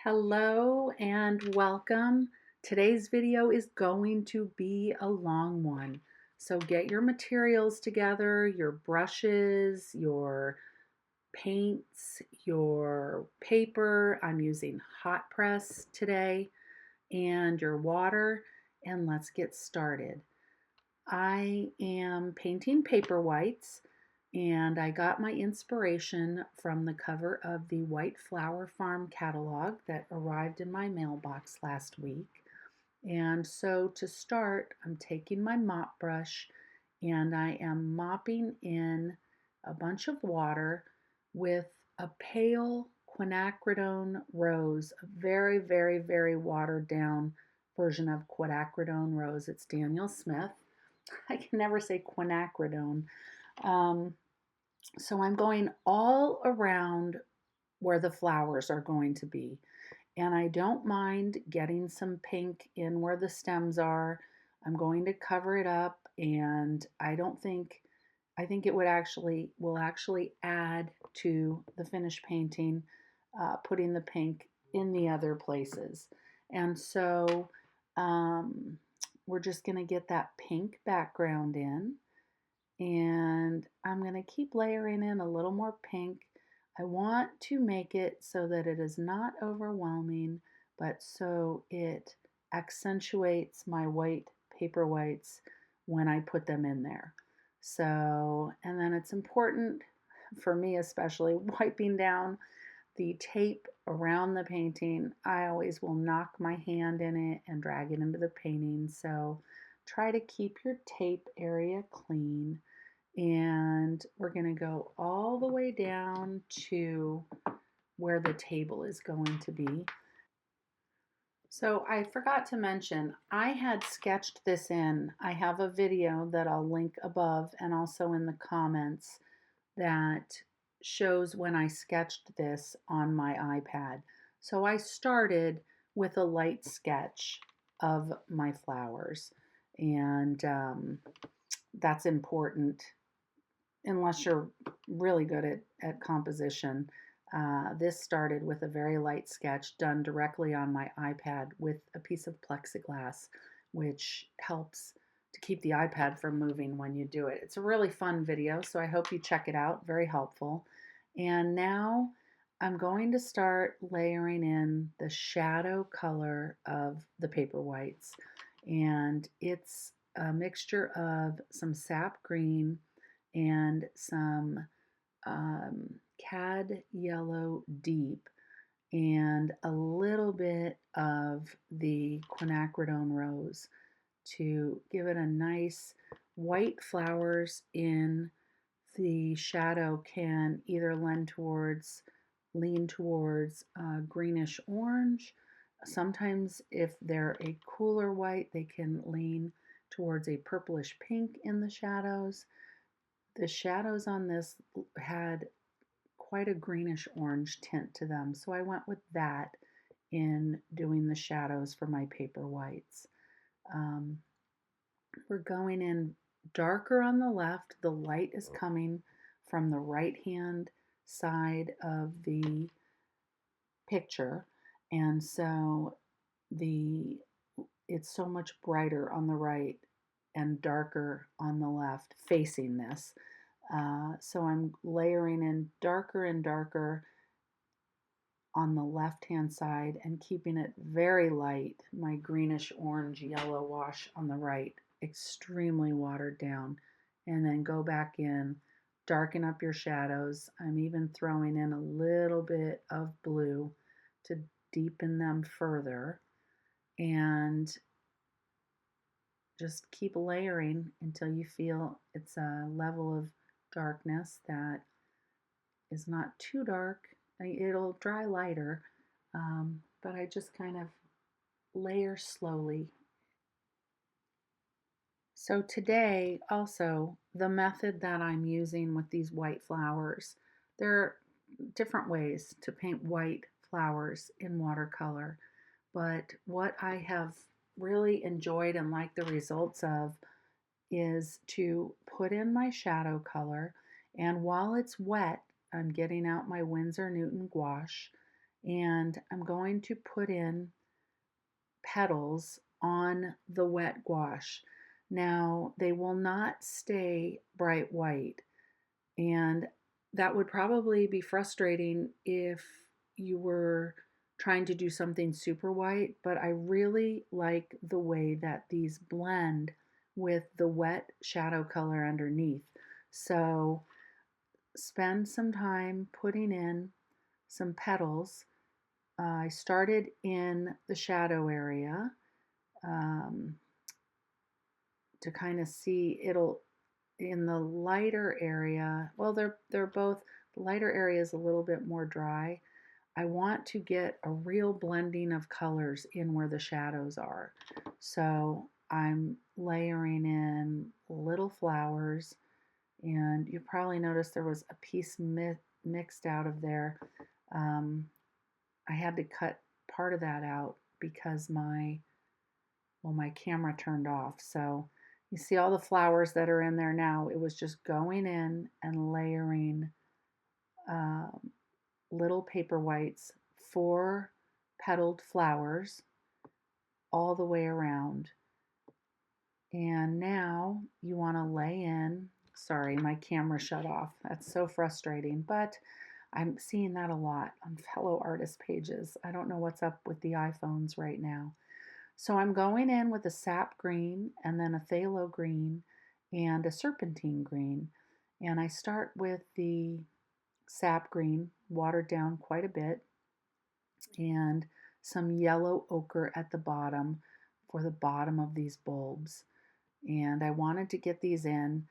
Hello and welcome. Today's video is going to be a long one. So get your materials together, your brushes, your paints, your paper. I'm using hot press today, and your water, and let's get started. I am painting paper whites, and I got my inspiration from the cover of the White Flower Farm catalog that arrived in my mailbox last week. And so to start, I'm taking my mop brush and I am mopping in a bunch of water with a pale quinacridone rose, a very, very, very watered down version of quinacridone rose. It's Daniel Smith. I can never say quinacridone. Um, so I'm going all around where the flowers are going to be. And I don't mind getting some pink in where the stems are. I'm going to cover it up, and I think it will actually add to the finished painting, putting the pink in the other places. And so we're just going to get that pink background in, and I'm going to keep layering in a little more pink. I want to make it so that it is not overwhelming, but so it accentuates my white paper whites when I put them in there. So, and then it's important for me, especially wiping down the tape around the painting. I always will knock my hand in it and drag it into the painting. So try to keep your tape area clean. And we're going to go all the way down to where the table is going to be. So I forgot to mention, I had sketched this in. I have a video that I'll link above and also in the comments that shows when I sketched this on my iPad. So I started with a light sketch of my flowers, and that's important unless you're really good at composition. This started with a very light sketch done directly on my iPad with a piece of plexiglass, which helps to keep the iPad from moving when you do it. It's a really fun video, so I hope you check it out. Very helpful. And now I'm going to start layering in the shadow color of the paper whites. And it's a mixture of some sap green and some cad yellow deep and a little bit of the quinacridone rose to give it a nice white flowers in the shadow can either lean towards greenish orange. Sometimes if they're a cooler white, they can lean towards a purplish pink in the shadows. The shadows on this had quite a greenish orange tint to them, so I went with that in doing the shadows for my paper whites. Um, we're going in darker on the left. The light is coming from the right hand side of the picture, and so the it's so much brighter on the right and darker on the left facing this. So I'm layering in darker and darker on the left hand side and keeping it very light, my greenish orange yellow wash on the right, extremely watered down. And then go back in, darken up your shadows. I'm even throwing in a little bit of blue to deepen them further. And just keep layering until you feel it's a level of darkness that is not too dark. It'll dry lighter, but I just kind of layer slowly. So today also the method that I'm using with these white flowers, there are different ways to paint white flowers in watercolor, but what I have really enjoyed and liked the results of is to put in my shadow color, and while it's wet, I'm getting out my Winsor Newton gouache and I'm going to put in petals on the wet gouache. Now, they will not stay bright white, and that would probably be frustrating if you were trying to do something super white, but I really like the way that these blend with the wet shadow color underneath. So spend some time putting in some petals. I started in the shadow area um, to kind of see it'll in the lighter area. Well, they're both, the lighter area is a little bit more dry. I want to get a real blending of colors in where the shadows are. So I'm layering in little flowers, and you probably noticed there was a piece mixed out of there. Um, I had to cut part of that out because my camera turned off. So you see all the flowers that are in there now. It was just going in and layering um, little paper whites, 4 petaled flowers all the way around. And now you want to lay in, sorry, my camera shut off. That's so frustrating, but I'm seeing that a lot on fellow artist pages. I don't know what's up with the iPhones right now. So I'm going in with a sap green and then a phthalo green and a serpentine green. And I start with the sap green, watered down quite a bit, and some yellow ochre at the bottom for the bottom of these bulbs. And I wanted to get these in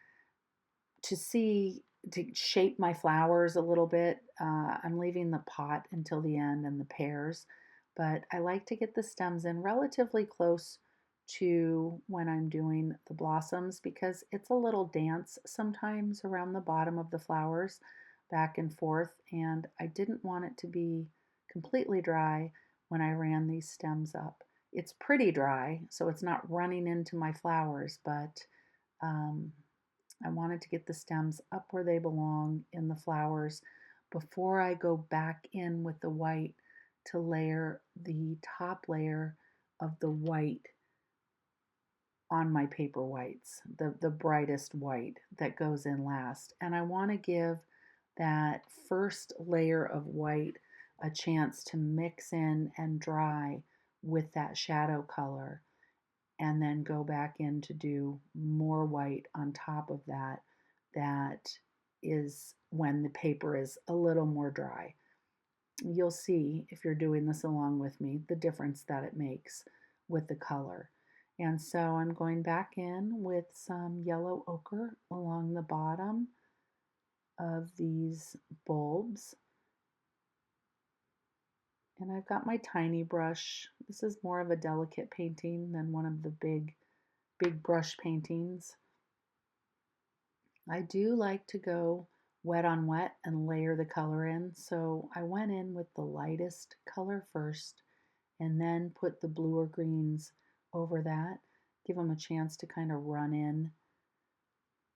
to see, to shape my flowers a little bit. I'm leaving the pot until the end and the pears, but I like to get the stems in relatively close to when I'm doing the blossoms because it's a little dance sometimes around the bottom of the flowers, back and forth, and I didn't want it to be completely dry when I ran these stems up. It's pretty dry, so it's not running into my flowers, but um, I wanted to get the stems up where they belong in the flowers before I go back in with the white to layer the top layer of the white on my paper whites, the brightest white that goes in last. And I want to give that first layer of white a chance to mix in and dry with that shadow color, and then go back in to do more white on top of that. That is when the paper is a little more dry. You'll see if you're doing this along with me the difference that it makes with the color. And so I'm going back in with some yellow ochre along the bottom of these bulbs. And I've got my tiny brush. This is more of a delicate painting than one of the big brush paintings. I do like to go wet on wet and layer the color in, so I went in with the lightest color first and then put the bluer greens over that, give them a chance to kind of run in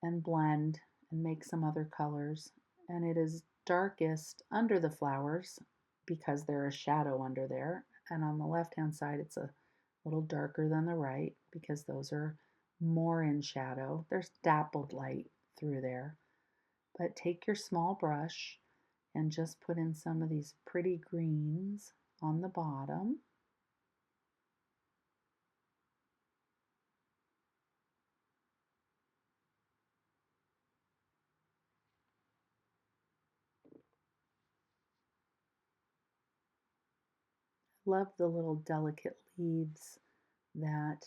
and blend and make some other colors. And it is darkest under the flowers because there is shadow under there, and on the left hand side it's a little darker than the right because those are more in shadow. There's dappled light through there. But take your small brush and just put in some of these pretty greens on the bottom. Love the little delicate leaves that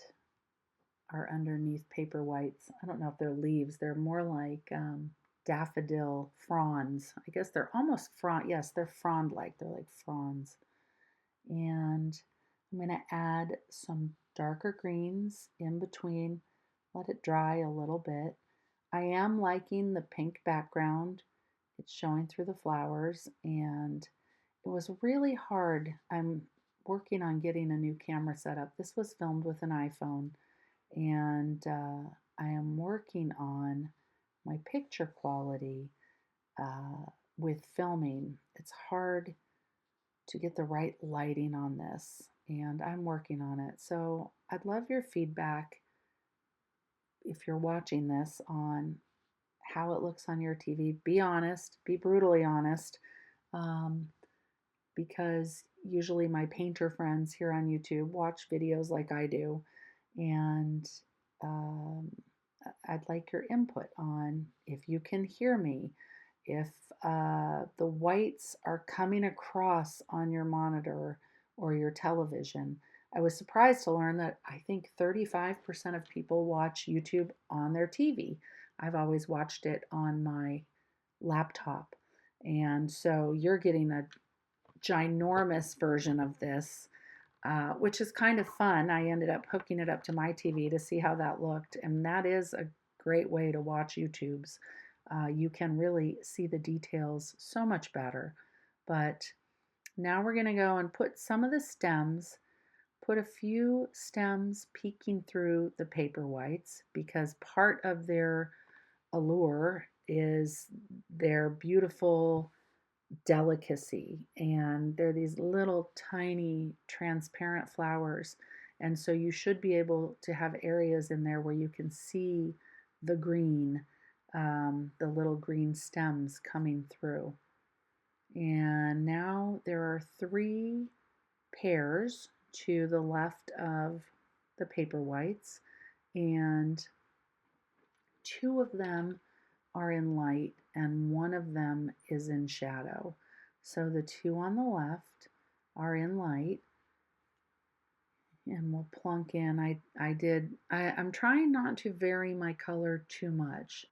are underneath paper whites. I don't know if they're leaves, they're more like daffodil fronds. I guess they're almost frond, yes, they're frond-like, they're like fronds. And I'm going to add some darker greens in between, let it dry a little bit. I am liking the pink background. It's showing through the flowers, and it was really hard. I'm working on getting a new camera set up. This was filmed with an iPhone, and I am working on my picture quality with filming. It's hard to get the right lighting on this, and I'm working on it. So I'd love your feedback if you're watching this on how it looks on your TV. Be honest, be brutally honest, um, because usually my painter friends here on YouTube watch videos like I do, and um, I'd like your input on if you can hear me, if the whites are coming across on your monitor or your television. I was surprised to learn that I think 35% of people watch YouTube on their TV. I've always watched it on my laptop. And so you're getting a ginormous version of this, which is kind of fun. I ended up hooking it up to my TV to see how that looked, and that is a great way to watch YouTube's. You can really see the details so much better. But now we're going to go and put some of the stems, put a few stems peeking through the paper whites, because part of their allure is their beautiful delicacy, and they're these little tiny transparent flowers, and so you should be able to have areas in there where you can see the green, the little green stems coming through. And now there are 3 pears to the left of the paper whites, and 2 of them are in light and 1 of them is in shadow. So the 2 on the left are in light, and we'll plunk in. I'm trying not to vary my color too much.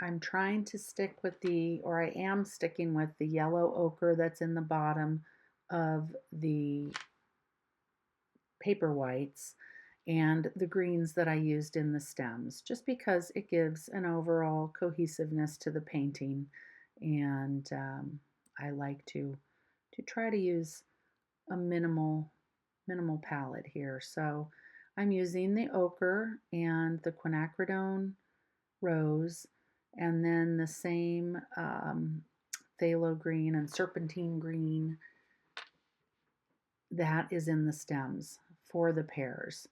I'm trying to stick with I am sticking with the yellow ochre that's in the bottom of the paper whites and the greens that I used in the stems, just because it gives an overall cohesiveness to the painting. And I like to try to use a minimal palette here. So I'm using the ochre and the quinacridone rose, and then the same phthalo green and serpentine green that is in the stems for the pears.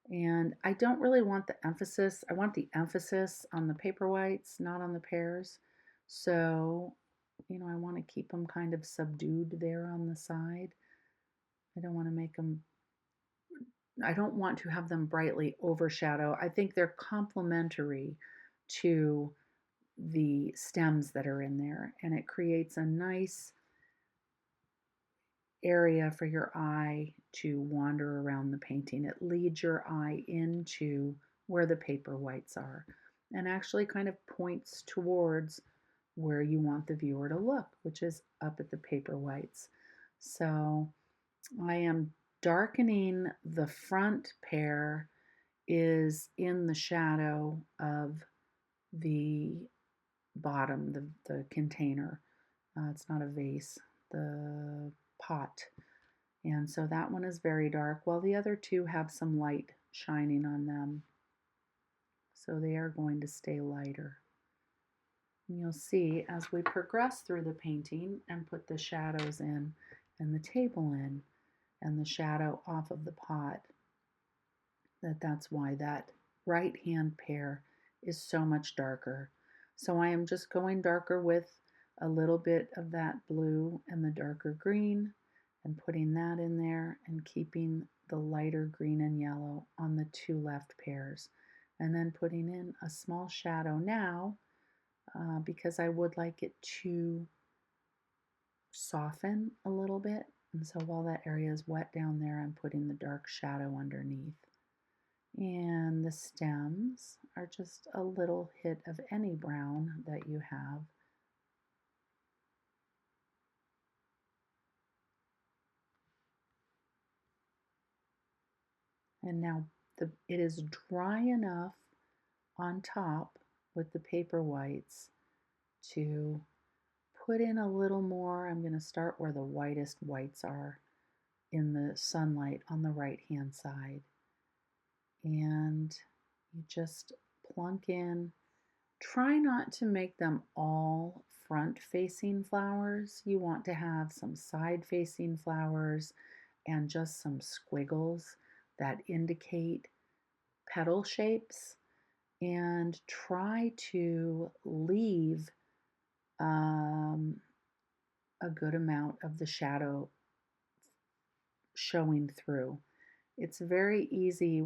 And I don't really want the emphasis. I want the emphasis on the paper whites, not on the pears. So, I want to keep them kind of subdued there on the side. I don't want to make them, I don't want to have them brightly overshadow. I think they're complementary to the stems that are in there, and it creates a nice area for your eye to wander around the painting. It leads your eye into where the paper whites are and actually kind of points towards where you want the viewer to look, which is up at the paper whites. So I am darkening the front pear is in the shadow of the bottom, the container. It's not a vase, the pot. And so that one is very dark, while the other 2 have some light shining on them. So they are going to stay lighter. And you'll see as we progress through the painting and put the shadows in and the table in and the shadow off of the pot, that's why that right hand pear is so much darker. So I am just going darker with a little bit of that blue and the darker green and putting that in there and keeping the lighter green and yellow on the 2 left pears, and then putting in a small shadow now because I would like it to soften a little bit. And so while that area is wet down there, I'm putting the dark shadow underneath. And the stems are just a little hit of any brown that you have. And now it is dry enough on top with the paper whites to put in a little more. I'm going to start where the whitest whites are in the sunlight on the right hand side. And you just plunk in. Try not to make them all front-facing flowers. You want to have some side-facing flowers and just some squiggles that indicate petal shapes, and try to leave um, a good amount of the shadow showing through. It's very easy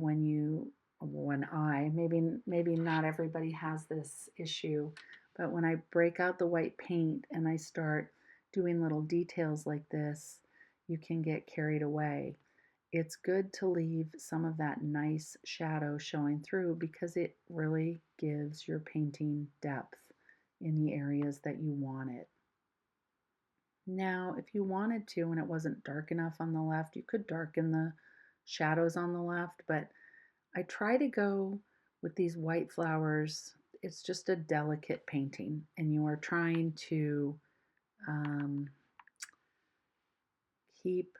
maybe not everybody has this issue, but when I break out the white paint and I start doing little details like this, you can get carried away. It's good to leave some of that nice shadow showing through because it really gives your painting depth in the areas that you want it. Now, if you wanted to and it wasn't dark enough on the left, you could darken the shadows on the left, but I try to go with these white flowers. It's just a delicate painting, and you are trying to keep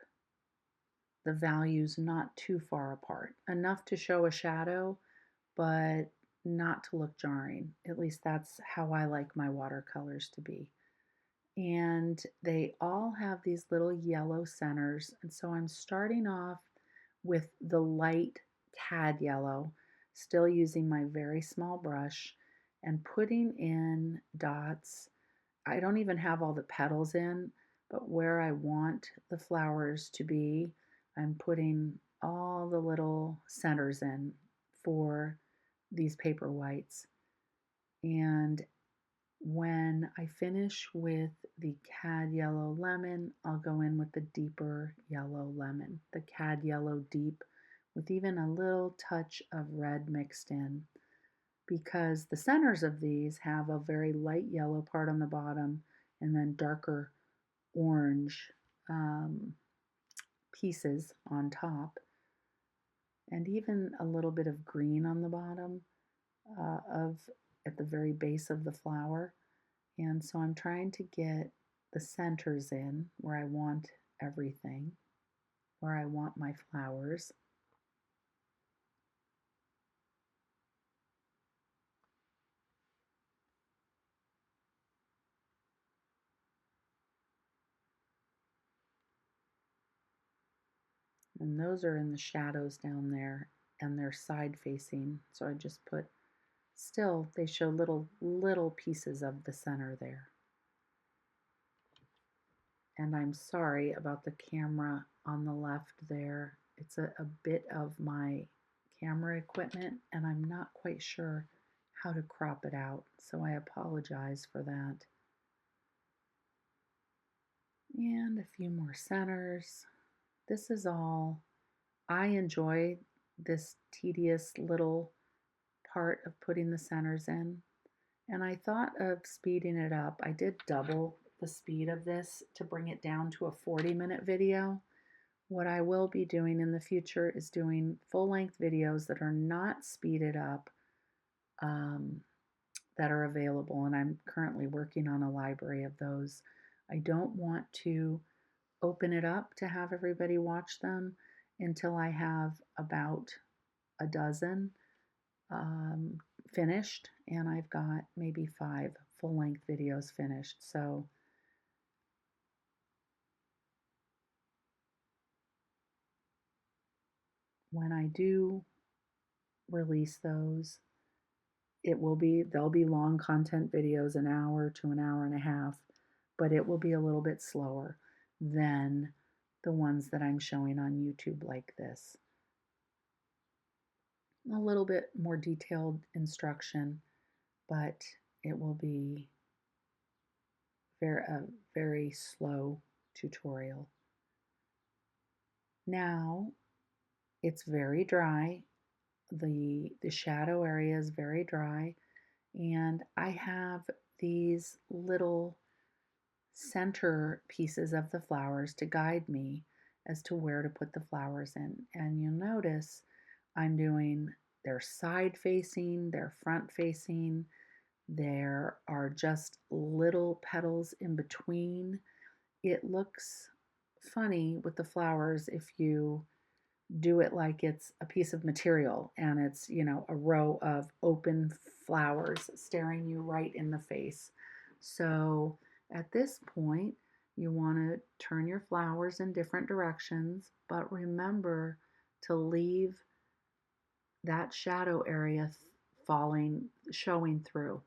the values not too far apart, enough to show a shadow, but not to look jarring. At least that's how I like my watercolors to be. And they all have these little yellow centers, and so I'm starting off with the light cad yellow, still using my very small brush, and putting in dots. I don't even have all the petals in, but where I want the flowers to be, I'm putting all the little centers in for these paper whites. And when I finish with the cad yellow lemon, I'll go in with the deeper yellow lemon, the cad yellow deep, with even a little touch of red mixed in, because the centers of these have a very light yellow part on the bottom and then darker orange pieces on top, and even a little bit of green on the bottom of at the very base of the flower. And so I'm trying to get the centers in where I want everything, where I want my flowers. And those are in the shadows down there, and they're side facing. So I just put, still they show little pieces of the center there. And I'm sorry about the camera on the left there. It's a bit of my camera equipment, and I'm not quite sure how to crop it out, so I apologize for that. And a few more centers. This is all, I enjoy this tedious little part of putting the centers in, and I thought of speeding it up. I did double the speed of this to bring it down to a 40-minute video. What I will be doing in the future is doing full-length videos that are not speeded up, that are available, and I'm currently working on a library of those. I don't want to open it up to have everybody watch them until I have about a dozen finished, and I've got maybe 5 full-length videos finished. So when I do release those, they'll be long content videos, an hour to an hour and a half, but it will be a little bit slower than the ones that I'm showing on YouTube like this. A little bit more detailed instruction, but it will be a very slow tutorial. Now it's very dry. The shadow area is very dry, and I have these little center pieces of the flowers to guide me as to where to put the flowers in. And you'll notice I'm doing, they're side facing, they're front facing, there are just little petals in between. It looks funny with the flowers if you do it like it's a piece of material and it's, a row of open flowers staring you right in the face. So at this point, you want to turn your flowers in different directions, but remember to leave that shadow area showing through.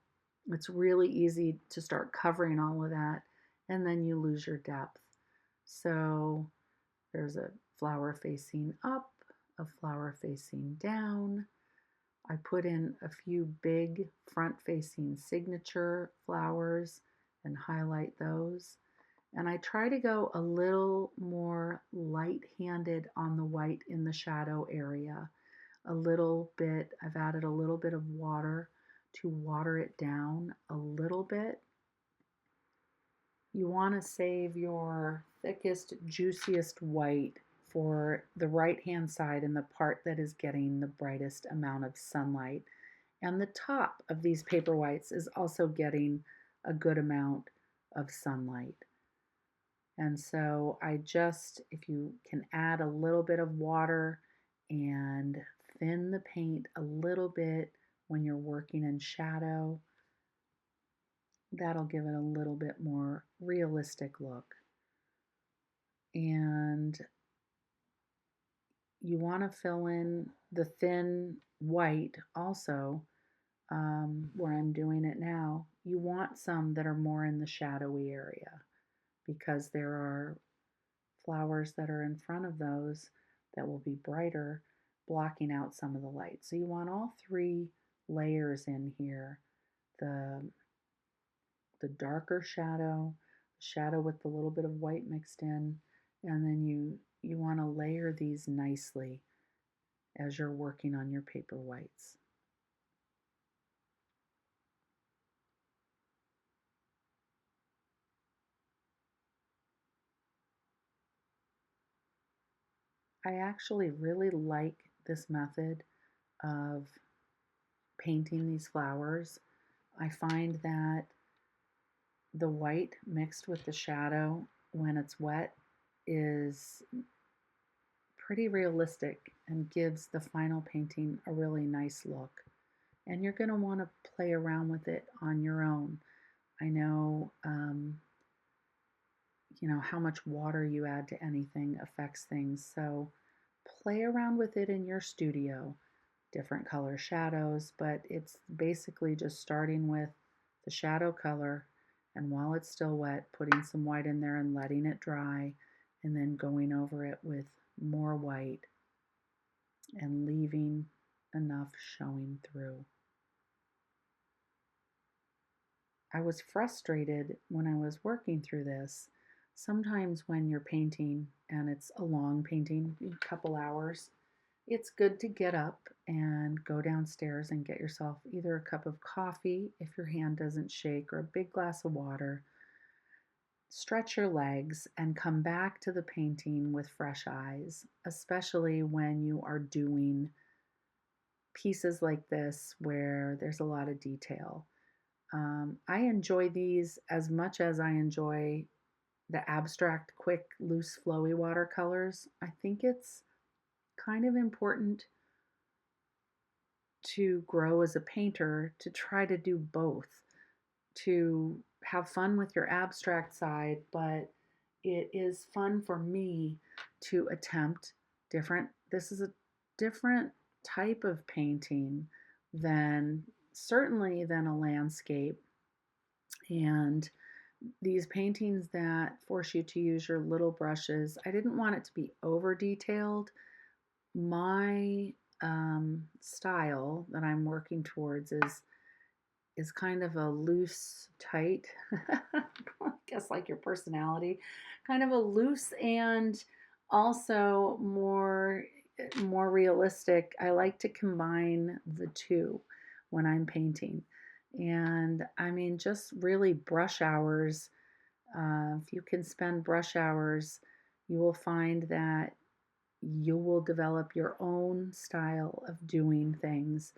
It's really easy to start covering all of that and then you lose your depth. So there's a flower facing up, a flower facing down. I put in a few big front facing signature flowers and highlight those. And I try to go a little more light-handed on the white in the shadow area. A little bit, I've added a little bit of water to water it down a little bit. You want to save your thickest, juiciest white for the right-hand side and the part that is getting the brightest amount of sunlight. And the top of these paper whites is also getting a good amount of sunlight. And so if you can add a little bit of water and thin the paint a little bit when you're working in shadow, that'll give it a little bit more realistic look. And you want to fill in the thin white also, where I'm doing it now. You want some that are more in the shadowy area because there are flowers that are in front of those that will be brighter, blocking out some of the light. So you want all three layers in here. The darker shadow, shadow with a little bit of white mixed in, and then you want to layer these nicely as you're working on your paper whites. I actually really like this method of painting these flowers. I find that the white mixed with the shadow when it's wet is pretty realistic and gives the final painting a really nice look. And you're going to want to play around with it on your own. I know, how much water you add to anything affects things. So play around with it in your studio. Different color shadows, but it's basically just starting with the shadow color, and while it's still wet, putting some white in there and letting it dry, and then going over it with more white and leaving enough showing through. I was frustrated when I was working through this. Sometimes when you're painting and it's a long painting, a couple hours, it's good to get up and go downstairs and get yourself either a cup of coffee if your hand doesn't shake or a big glass of water. Stretch your legs and come back to the painting with fresh eyes, especially when you are doing pieces like this where there's a lot of detail. I enjoy these as much as I enjoy the abstract, quick, loose, flowy watercolors. I think it's kind of important to grow as a painter to try to do both, to have fun with your abstract side, but it is fun for me to attempt this is a different type of painting than certainly than a landscape. And these paintings that force you to use your little brushes, I didn't want it to be over detailed. My style that I'm working towards is kind of a loose, tight, I guess like your personality, kind of a loose and also more realistic. I like to combine the two when I'm painting. And I mean, just really brush hours. If you can spend brush hours, you will find that you will develop your own style of doing things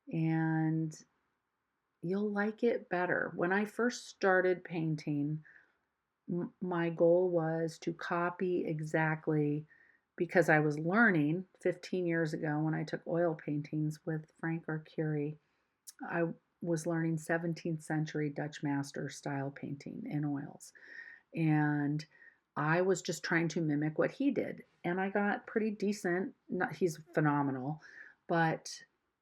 and you'll like it better. When I first started painting, my goal was to copy exactly because I was learning 15 years ago when I took oil paintings with Frank Arcuri. I was learning 17th century Dutch master style painting in oils. And I was just trying to mimic what he did. And I got pretty decent. Not, he's phenomenal, but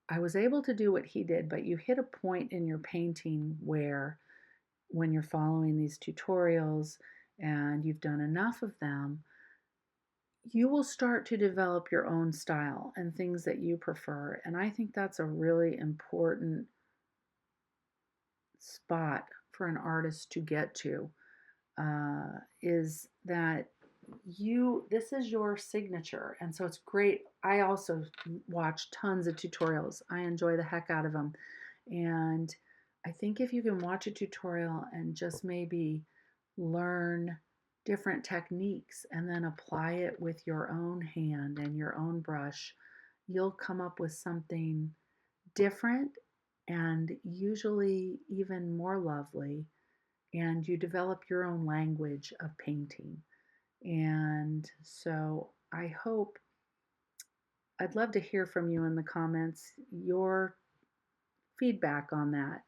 I was able to do what he did. But you hit a point in your painting where, when you're following these tutorials and you've done enough of them, you will start to develop your own style and things that you prefer. And I think that's a really important spot for an artist to get to, is that this is your signature. And so it's great. I also watch tons of tutorials. I enjoy the heck out of them. And I think if you can watch a tutorial and just maybe learn different techniques and then apply it with your own hand and your own brush, you'll come up with something different and usually even more lovely. And you develop your own language of painting. And so I'd love to hear from you in the comments, your feedback on that.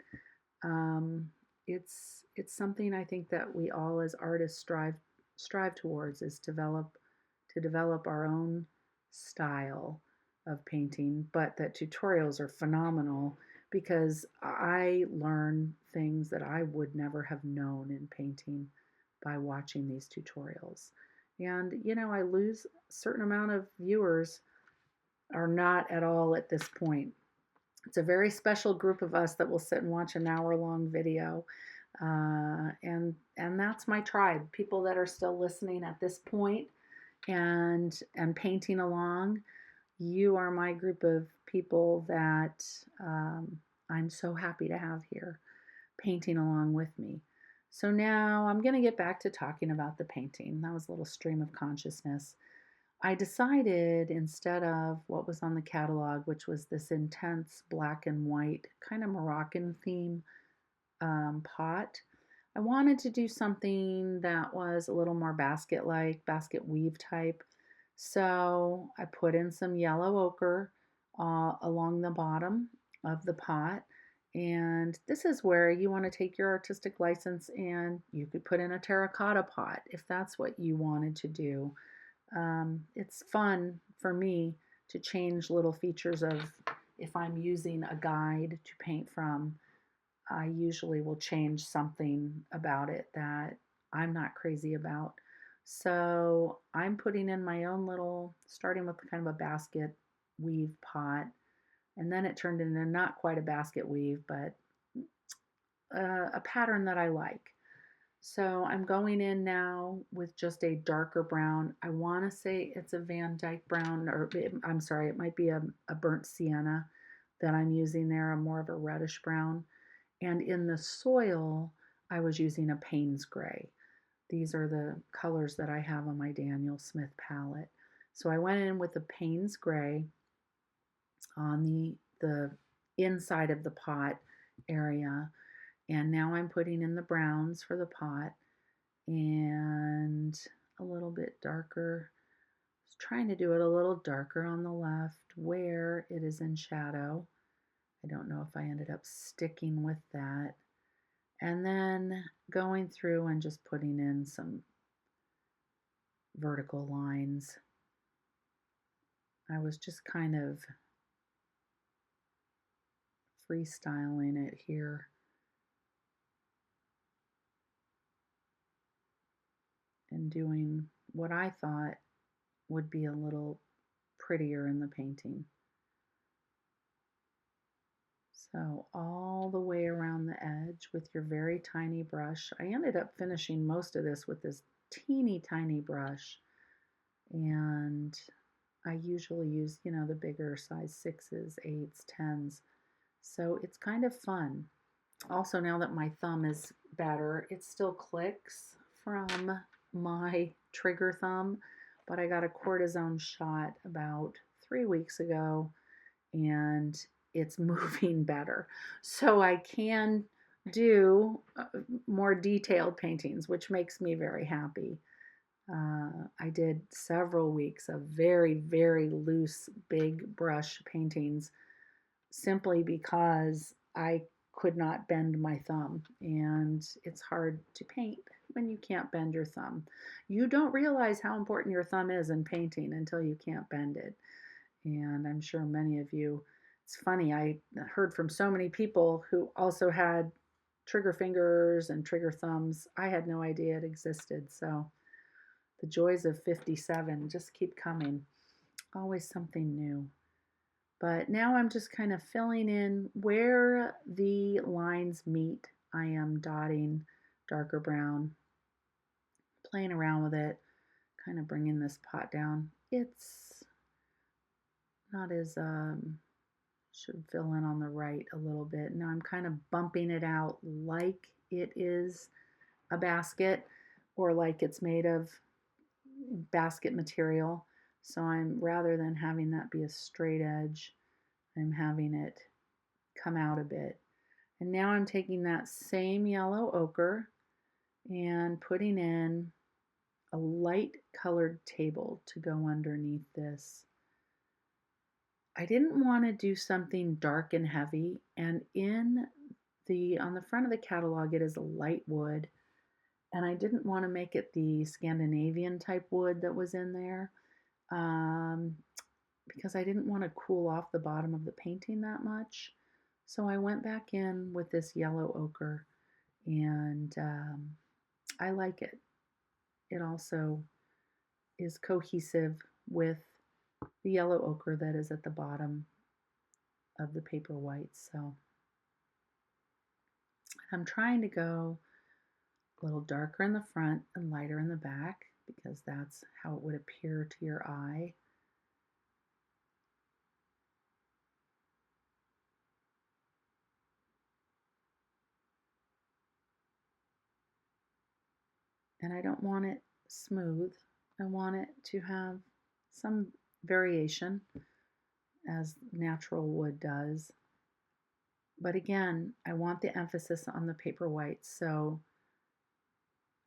It's something I think that we all as artists strive towards, is to develop our own style of painting, but that tutorials are phenomenal because I learn things that I would never have known in painting by watching these tutorials. And I lose a certain amount of viewers, or not at all at this point. It's a very special group of us that will sit and watch an hour-long video. And that's my tribe, people that are still listening at this point and painting along. You are my group of people that I'm so happy to have here painting along with me. So now I'm going to get back to talking about the painting. That was a little stream of consciousness. I decided, instead of what was on the catalog, which was this intense black and white kind of Moroccan theme pot, I wanted to do something that was a little more basket-like, basket weave type. So I put in some yellow ochre along the bottom of the pot. And this is where you want to take your artistic license, and you could put in a terracotta pot if that's what you wanted to do. It's fun for me to change little features of, if I'm using a guide to paint from, I usually will change something about it that I'm not crazy about. So I'm putting in my own little, starting with kind of a basket weave pot, and then it turned into not quite a basket weave, but a pattern that I like. So I'm going in now with just a darker brown. I want to say it's a Van Dyke brown, or I'm sorry, it might be a burnt sienna that I'm using there, a more of a reddish brown. And in the soil, I was using a Payne's gray. These are the colors that I have on my Daniel Smith palette. So I went in with the Payne's gray on the inside of the pot area. And now I'm putting in the browns for the pot and a little bit darker. I was trying to do it a little darker on the left where it is in shadow. I don't know if I ended up sticking with that. And then going through and just putting in some vertical lines. I was just kind of freestyling it here. And doing what I thought would be a little prettier in the painting. So all the way around the edge with your very tiny brush. I ended up finishing most of this with this teeny tiny brush, and I usually use, the bigger size 6s, 8s, 10s. So it's kind of fun. Also, now that my thumb is better, it still clicks from my trigger thumb, but I got a cortisone shot about 3 weeks ago, and it's moving better. So I can do more detailed paintings, which makes me very happy. I did several weeks of very, very loose, big brush paintings simply because I could not bend my thumb, and it's hard to paint when you can't bend your thumb. You don't realize how important your thumb is in painting until you can't bend it. And I'm sure many of you, it's funny, I heard from so many people who also had trigger fingers and trigger thumbs. I had no idea it existed. So the joys of 57 just keep coming. Always something new. But now I'm just kind of filling in where the lines meet. I am dotting darker brown, playing around with it, kind of bringing this pot down. It's not as, should fill in on the right a little bit. Now I'm kind of bumping it out like it is a basket or like it's made of basket material. So I'm, rather than having that be a straight edge, I'm having it come out a bit. And now I'm taking that same yellow ochre and putting in a light colored table to go underneath this. I didn't want to do something dark and heavy, and on the front of the catalog it is a light wood, and I didn't want to make it the Scandinavian type wood that was in there, because I didn't want to cool off the bottom of the painting that much. So I went back in with this yellow ochre, and I like it. It also is cohesive with the yellow ochre that is at the bottom of the Paperwhites. So I'm trying to go a little darker in the front and lighter in the back because that's how it would appear to your eye. And I don't want it smooth. I want it to have some variation as natural wood does. But again, I want the emphasis on the Paperwhite, so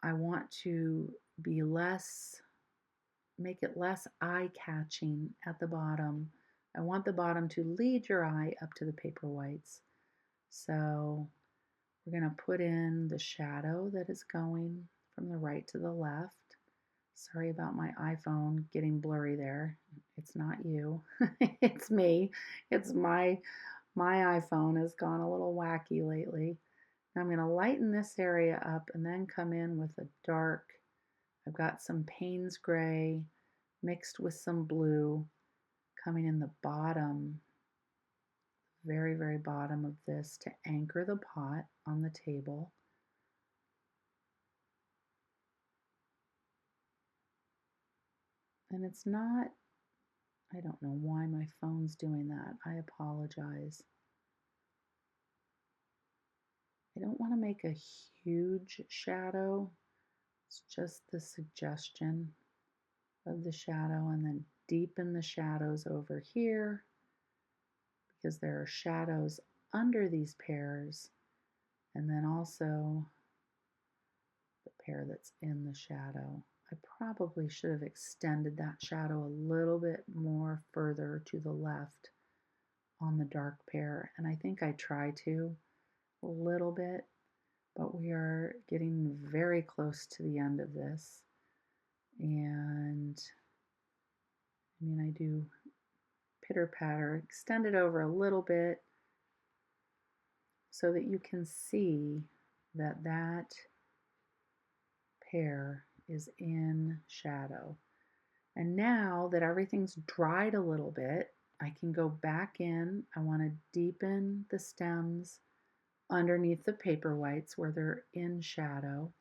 I want to be make it less eye-catching at the bottom. I want the bottom to lead your eye up to the Paperwhites. So we're going to put in the shadow that is going from the right to the left. Sorry about my iPhone getting blurry there. It's not you. It's me. It's my iPhone has gone a little wacky lately. Now I'm going to lighten this area up and then come in with a dark. I've got some Payne's gray mixed with some blue coming in the bottom, very, very bottom of this to anchor the pot on the table. And it's not, I don't know why my phone's doing that. I apologize. I don't want to make a huge shadow. It's just the suggestion of the shadow, and then deepen the shadows over here because there are shadows under these pears, and then also the pear that's in the shadow. I probably should have extended that shadow a little bit more further to the left on the dark pear, and I think I try to a little bit, but we are getting very close to the end of this. And I mean, I do pitter patter, extend it over a little bit so that you can see that that pear is in shadow. And now that everything's dried a little bit, I can go back in. I want to deepen the stems underneath the Paperwhites where they're in shadow.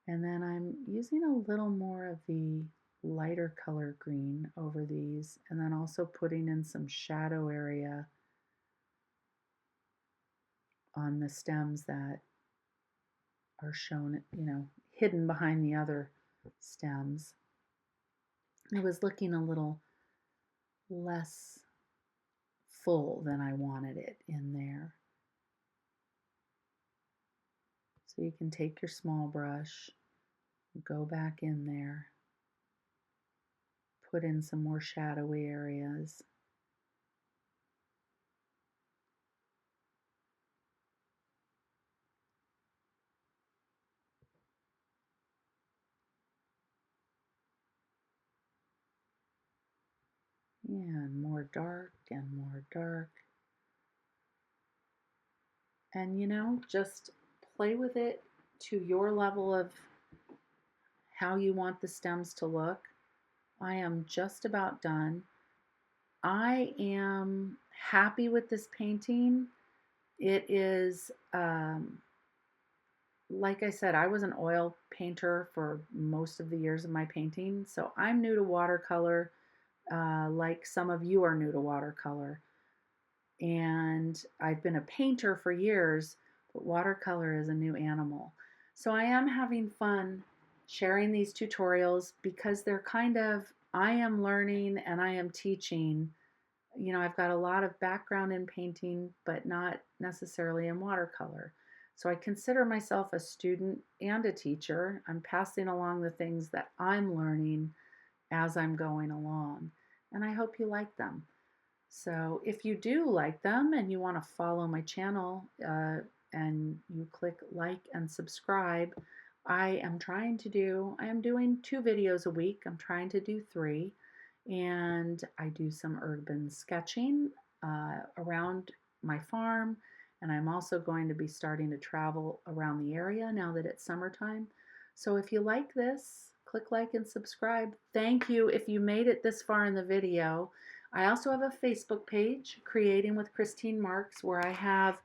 And then I'm using a little more of the lighter color green over these, and then also putting in some shadow area on the stems that are shown, hidden behind the other stems. It was looking a little less full than I wanted it in there. So you can take your small brush, go back in there, put in some more shadowy areas. And more dark and more dark. And just play with it to your level of how you want the stems to look. I am just about done. I am happy with this painting. It is, like I said, I was an oil painter for most of the years of my painting, so I'm new to watercolor, like some of you are new to watercolor. And I've been a painter for years, but watercolor is a new animal. So I am having fun sharing these tutorials because they're kind of, I am learning and I am teaching. I've got a lot of background in painting, but not necessarily in watercolor. So I consider myself a student and a teacher. I'm passing along the things that I'm learning as I'm going along, and I hope you like them. So if you do like them and you want to follow my channel and you click like and subscribe, I am doing 2 videos a week. I'm trying to do 3. And I do some urban sketching around my farm. And I'm also going to be starting to travel around the area now that it's summertime. So if you like this, click like and subscribe. Thank you if you made it this far in the video. I also have a Facebook page, Creating with Christine Marks, where I have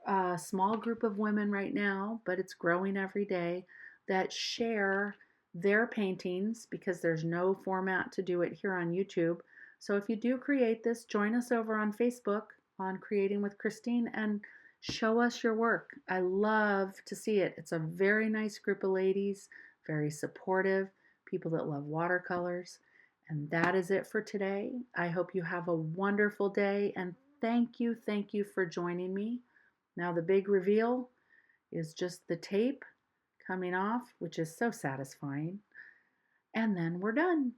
a small group of women right now, but it's growing every day, that share their paintings because there's no format to do it here on YouTube. So if you do create this, join us over on Facebook on Creating with Christine and show us your work. I love to see it. It's a very nice group of ladies, very supportive, people that love watercolors. And that is it for today. I hope you have a wonderful day, and thank you for joining me. Now the big reveal is just the tape coming off, which is so satisfying. And then we're done.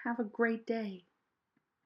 Have a great day.